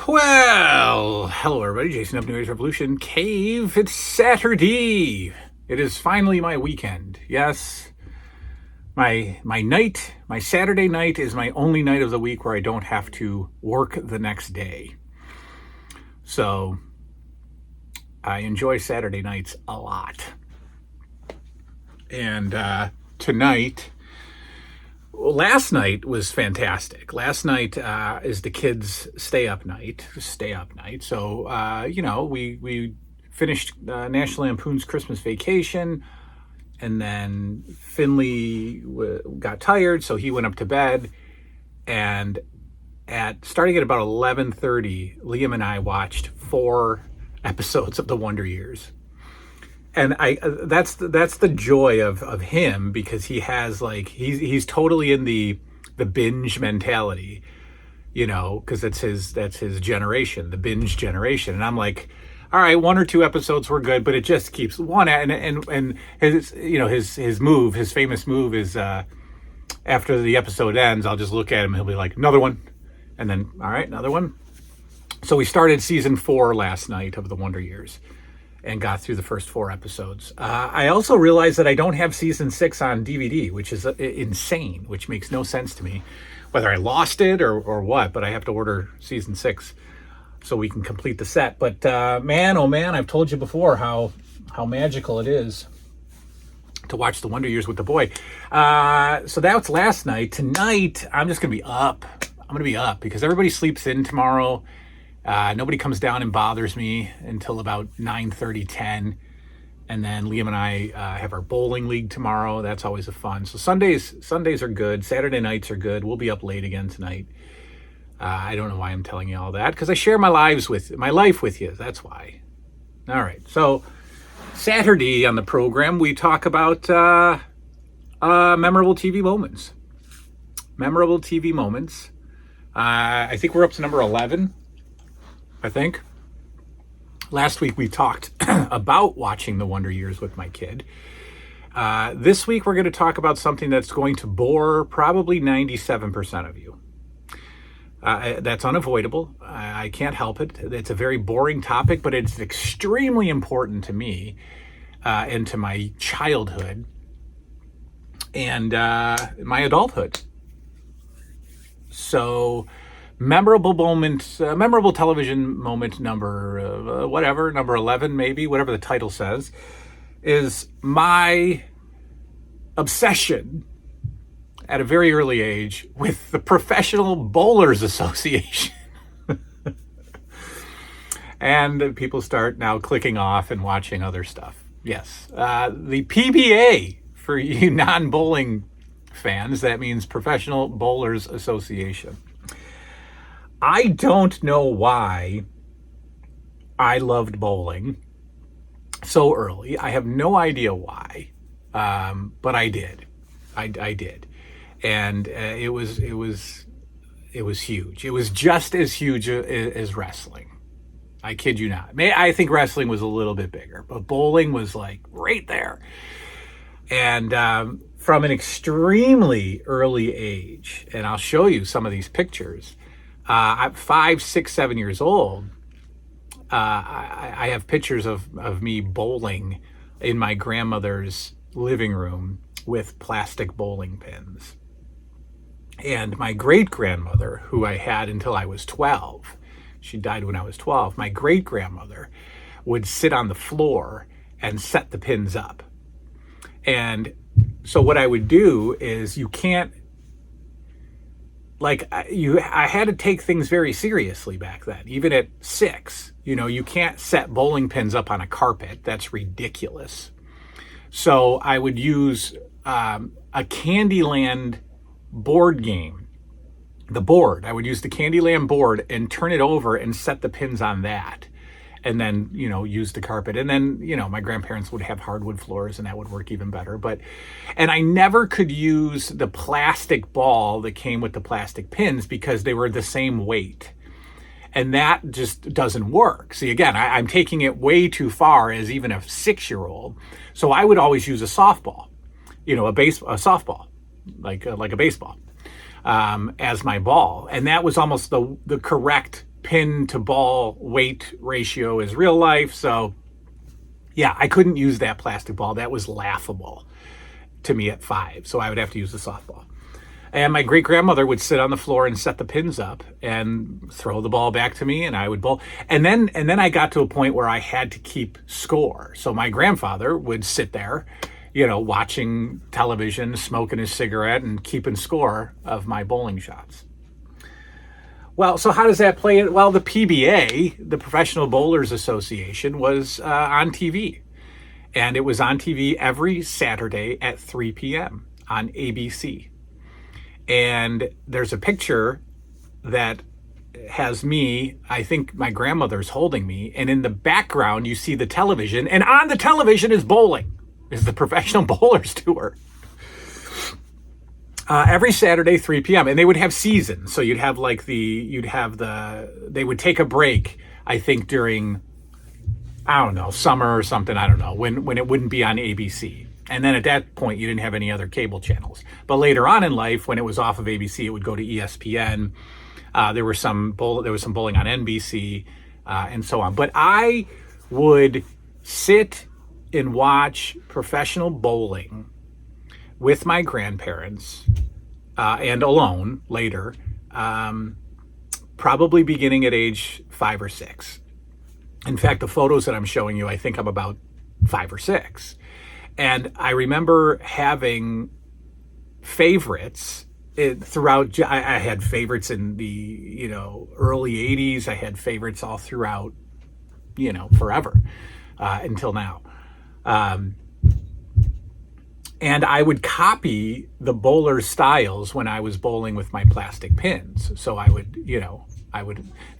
Well, hello everybody, Jason of New Age Revolution Cave. It's Saturday. It is finally my weekend. Yes, my Saturday night is my only night of the week where I don't have to work the next day. So I enjoy Saturday nights a lot. And last night was fantastic. Last night is the kids' stay up night. So, we finished National Lampoon's Christmas Vacation, and then Finley got tired, so he went up to bed. And starting at about 11:30, Liam and I watched 4 episodes of The Wonder Years. And that's the joy of him, because he has he's totally in the binge mentality, because that's his generation, the binge generation. And I'm like, all right, 1 or 2 episodes were good, but it just keeps one. And his his famous move is after the episode ends, I'll just look at him. He'll be like, another one, and then all right, another one. So we started season 4 last night of The Wonder Years, and got through the first 4 episodes. I also realized that I don't have season 6 on DVD, which is insane, which makes no sense to me, whether I lost it or what, but I have to order season 6 so we can complete the set. But man, oh man, I've told you before how magical it is to watch The Wonder Years with the boy. So that was last night. Tonight, I'm just going to be up. I'm going to be up because everybody sleeps in tomorrow. Nobody comes down and bothers me until about 9:30, 10. And then Liam and I have our bowling league tomorrow. That's always a fun. So Sundays are good. Saturday nights are good. We'll be up late again tonight. I don't know why I'm telling you all that, because I share my life with you. That's why. All right. So Saturday on the program, we talk about memorable TV moments. Memorable TV moments. I think we're up to number 11. I think. Last week we talked about watching The Wonder Years with my kid. This week we're going to talk about something that's going to bore probably 97% of you. That's unavoidable. I can't help it. It's a very boring topic, but it's extremely important to me and to my childhood and my adulthood. So, memorable television moment number 11, maybe, whatever the title says, is my obsession at a very early age with the Professional Bowlers Association. And people start now clicking off and watching other stuff. Yes, the PBA, for you non-bowling fans, that means Professional Bowlers Association. I don't know why I loved bowling so early. I have no idea why, but I did. I did, and it was huge. It was just as huge as wrestling. I kid you not. I think wrestling was a little bit bigger, but bowling was like right there. And from an extremely early age, and I'll show you some of these pictures. I'm 5, 6, 7 years old. I have pictures of me bowling in my grandmother's living room with plastic bowling pins. And my great-grandmother, who I had until I was 12, she died when I was 12, my great-grandmother would sit on the floor and set the pins up. And so what I would do is I had to take things very seriously back then, even at 6. You can't set bowling pins up on a carpet. That's ridiculous. So I would use a Candyland board game. The board. I would use the Candyland board and turn it over and set the pins on that. And then, use the carpet. And then, my grandparents would have hardwood floors, and that would work even better. And I never could use the plastic ball that came with the plastic pins because they were the same weight. And that just doesn't work. See, again, I'm taking it way too far as even a 6-year-old. So I would always use a softball, a softball, like a baseball, as my ball. And that was almost the correct pin to ball weight ratio is real life. So yeah, I couldn't use that plastic ball. That was laughable to me at 5. So I would have to use the softball. And my great grandmother would sit on the floor and set the pins up and throw the ball back to me, and I would bowl. And then I got to a point where I had to keep score. So my grandfather would sit there, watching television, smoking his cigarette, and keeping score of my bowling shots. Well, so how does that play? Well, the PBA, the Professional Bowlers Association, was on TV. And it was on TV every Saturday at 3 p.m. on ABC. And there's a picture that has me, I think my grandmother's holding me, and in the background you see the television, and on the television is bowling, is the Professional Bowlers Tour. Every Saturday, 3 p.m. And they would have seasons. So they would take a break, I think during, I don't know, summer or something, I don't know, when it wouldn't be on ABC. And then at that point, you didn't have any other cable channels. But later on in life, when it was off of ABC, it would go to ESPN. There was some bowling on NBC, and so on. But I would sit and watch professional bowling with my grandparents and alone later, probably beginning at age 5 or 6. In fact, the photos that I'm showing you, I think I'm about 5 or 6. And I remember having favorites throughout. I had favorites in the, early 80s. I had favorites all throughout, forever, until now. And I would copy the bowler styles when I was bowling with my plastic pins. So I would,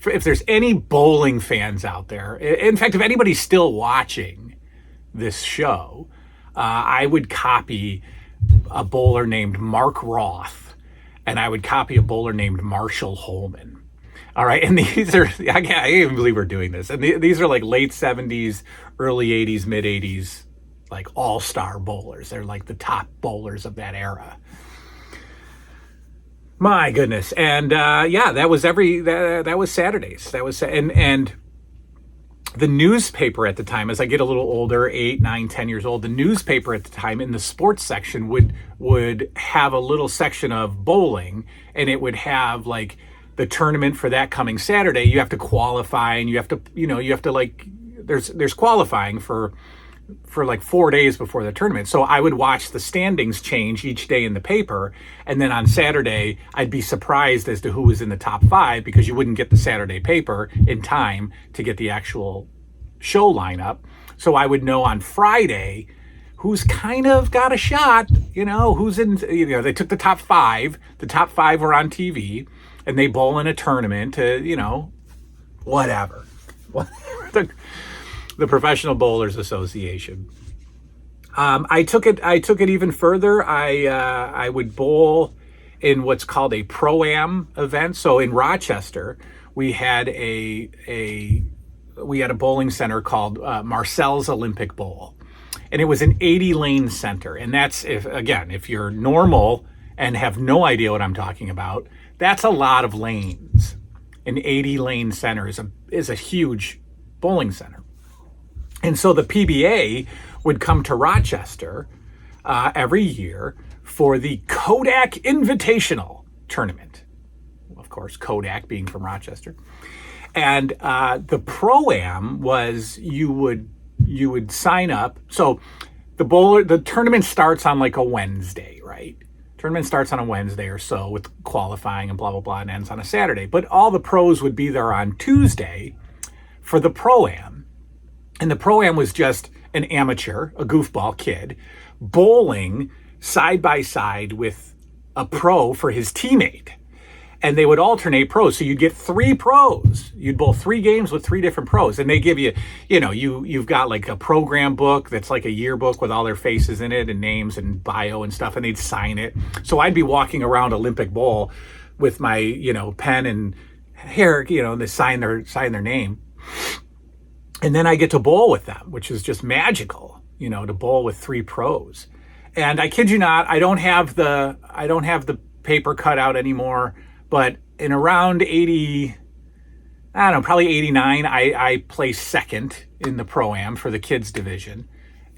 if there's any bowling fans out there, in fact, if anybody's still watching this show, I would copy a bowler named Mark Roth, and I would copy a bowler named Marshall Holman. All right, and these are, I can't even believe we're doing this. And these are like late 70s, early 80s, mid 80s, like all-star bowlers. They're like the top bowlers of that era. My goodness. And that was that was Saturdays. That was, and the newspaper at the time, as I get a little older, 8, 9, 10 years old, the newspaper at the time in the sports section would have a little section of bowling, and it would have like the tournament for that coming Saturday. You have to qualify, and you have to like, there's qualifying for like 4 days before the tournament. So I would watch the standings change each day in the paper. And then on Saturday, I'd be surprised as to who was in the top 5, because you wouldn't get the Saturday paper in time to get the actual show lineup. So I would know on Friday who's kind of got a shot, who's in, they took the top 5. The top 5 were on TV, and they bowl in a tournament to, whatever. The Professional Bowlers Association. I took it even further. I would bowl in what's called a Pro-Am event. So in Rochester, we had a bowling center called Marcel's Olympic Bowl, and it was an 80-lane center. And that's, if you're normal and have no idea what I'm talking about, that's a lot of lanes. An 80-lane center is a huge bowling center. And so the PBA would come to Rochester every year for the Kodak Invitational Tournament. Of course, Kodak being from Rochester. And the Pro-Am was you would sign up. So the tournament starts on like a Wednesday, right? Tournament starts on a Wednesday or so with qualifying and blah, blah, blah, and ends on a Saturday. But all the pros would be there on Tuesday for the Pro-Am. And the Pro-Am was just an amateur, a goofball kid, bowling side by side with a pro for his teammate. And they would alternate pros. So you'd get 3 pros. You'd bowl 3 games with 3 different pros. And they give you, you've got like a program book that's like a yearbook with all their faces in it and names and bio and stuff, and they'd sign it. So I'd be walking around Olympic Bowl with my, pen and hair, they sign their name. And then I get to bowl with them, which is just magical, to bowl with 3 pros. And I kid you not, I don't have the paper cut out anymore, but in around 80, I don't know, probably 89. I placed second in the Pro-Am for the kids division.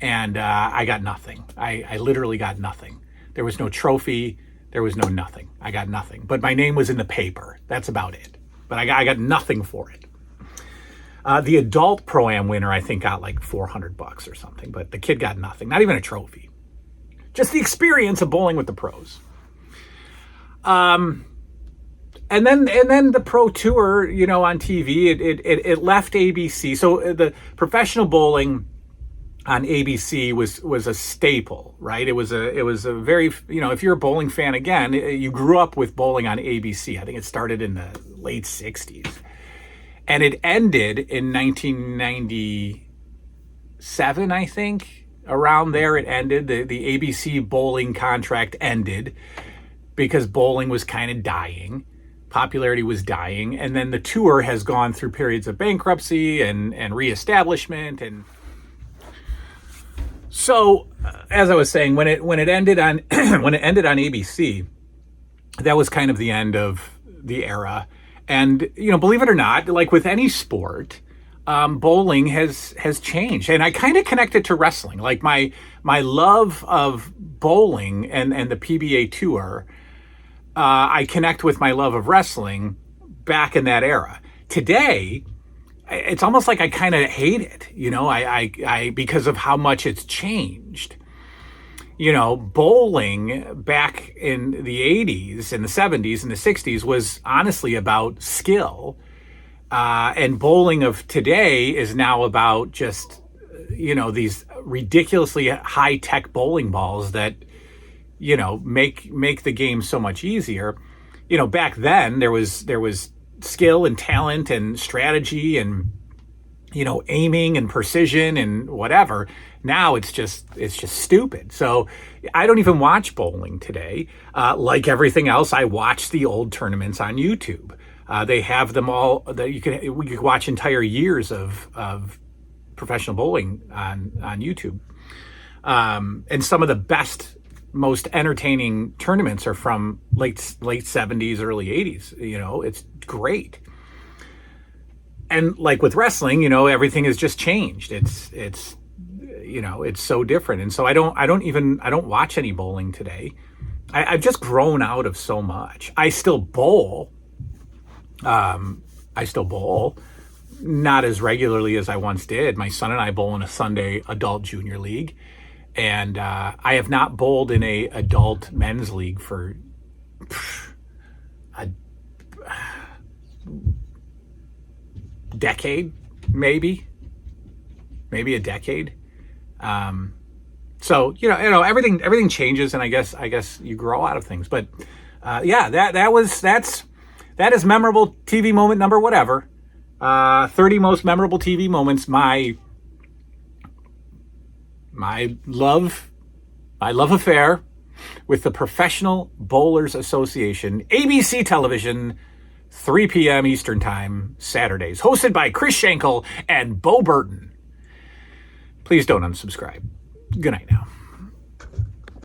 And I got nothing. I literally got nothing. There was no trophy. There was no nothing. I got nothing. But my name was in the paper. That's about it. But I got nothing for it. The adult Pro-Am winner, I think, got like $400 or something. But the kid got nothing. Not even a trophy. Just the experience of bowling with the pros. And then the Pro Tour, you know, on TV, it left ABC. So the professional bowling on ABC was a staple, right? It was a very, you know, if you're a bowling fan, again, you grew up with bowling on ABC. I think it started in the late 60s. And it ended in 1997, I think. Around there it ended. The ABC bowling contract ended because bowling was kind of dying. Popularity was dying. And then the tour has gone through periods of bankruptcy and reestablishment. And so, as I was saying, when it ended on when it ended on ABC, that was kind of the end of the era. And, you know, believe it or not, like with any sport, bowling has changed. And I kind of connect it to wrestling. Like my love of bowling and the PBA Tour, I connect with my love of wrestling back in that era. Today, it's almost like I kind of hate it, you know, I because of how much it's changed. You know, bowling back in the 80s and the 70s and the 60s was honestly about skill. And bowling of today is now about just, you know, these ridiculously high-tech bowling balls that, you know, make the game so much easier. You know, back then there was skill and talent and strategy and, you know, aiming and precision and whatever. Now it's just stupid. So I don't even watch bowling today. Like everything else, I watch the old tournaments on YouTube. They have them all that we could watch entire years of professional bowling on YouTube. And some of the best, most entertaining tournaments are from late 70s, early 80s. You know, it's great. And like with wrestling, you know, everything has just changed. It's you know, it's so different. And so I don't watch any bowling today. I've just grown out of so much. I still bowl. Not as regularly as I once did. My son and I bowl in a Sunday adult junior league. And I have not bowled in a adult men's league for a decade, maybe a decade. So you know everything changes, and I guess you grow out of things. But yeah, that is memorable TV moment number whatever. 30 most memorable TV moments. My love affair with the Professional Bowlers Association, ABC television, 3 p.m. Eastern Time, Saturdays, hosted by Chris Schenkel and Bo Burton. Please don't unsubscribe. Good night now.